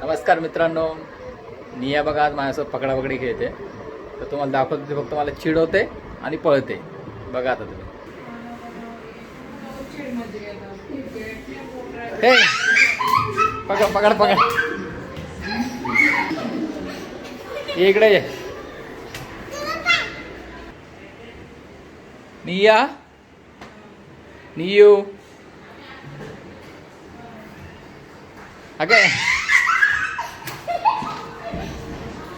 नमस्कार मित्रांनो, निया बघा आज माझ्यासोबत पकडापकडी खेळते. तर तुम्हाला दाखवतो ते फक्त मला चिडवते आणि पळते. बघा आता तुम्ही. हे पकड पकड पकड, ये इकडे ये. निया नियू अगे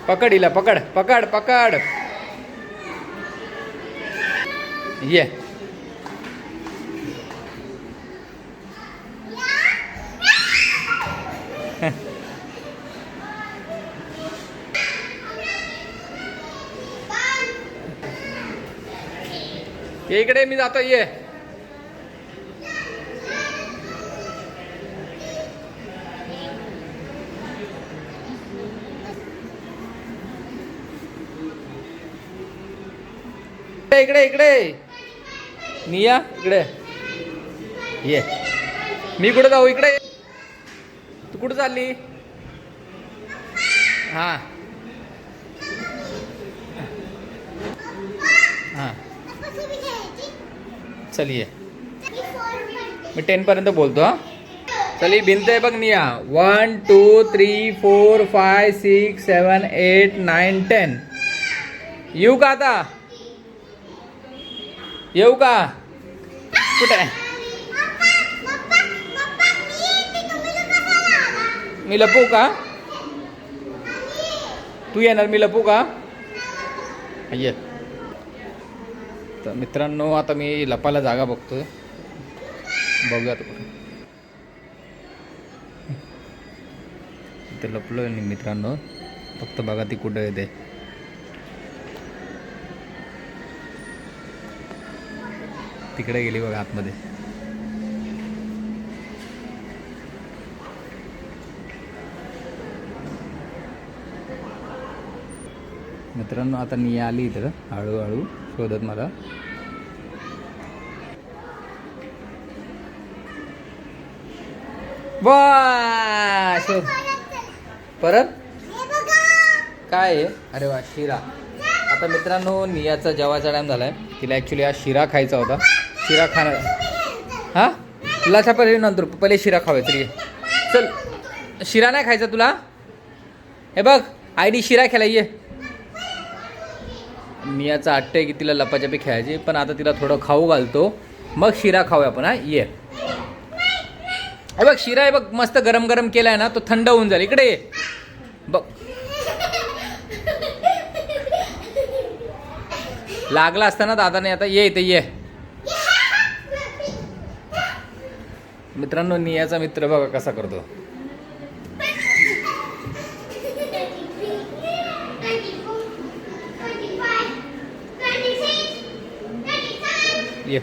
पकड हिला, पकड पकड पकड. ये ये इकडे, मी जातो. ये इकडे इकडे, निया इकडे ये. मी कुठे जाऊ? इकडे. तू कुठे चालली? हा हा चल ये. मी 10 पर्यंत बोलतो. हा चल, ही भिंत आहे बघ निया. 1 2 3 4 5 6 7 8 9 10. येऊ का आता? येऊ का? कुठे आहे? मी लपू का? तू येणार, मी लपू का? ये. तर मित्रांनो, आता मी लपायला जागा बघतोय. बघूया आता. इथे लपलोय मी मित्रांनो, फक्त बघा ती कुठं येते. तिकडे गेली बघा आतमध्ये. मित्रांनो, आता निया आली इथं हळूहळू शोधत मला. वा शोध परत. काय आहे? अरे वा, शिरा. आता मित्रांनो, नियाचा जेवायचा टाइम झालाय. तिला ॲक्च्युली हा शिरा खायचा होता. शिरा खाणार. हां, तुला पहिले नंतर, पहिले शिरा खावे. तरी चल, शिरा नाही खायचा तुला? हे बघ, आयडी शिरा खेळाय ये. नियाचा आट्टे की तिला लपाछपी खेळायची, पण आता तिला थोडं खाऊ घालतो, मग शिरा खाऊया आपण. हा ये. हे बघ, शिरा आहे बघ, मस्त गरम गरम केलाय ना, तो थंड होऊन जाईल. इकडे ये बघ. लागला असताना दादाने. आता ये इथे ये. मित्रांनो, नियाचा मित्र बघा कसा करतो. ये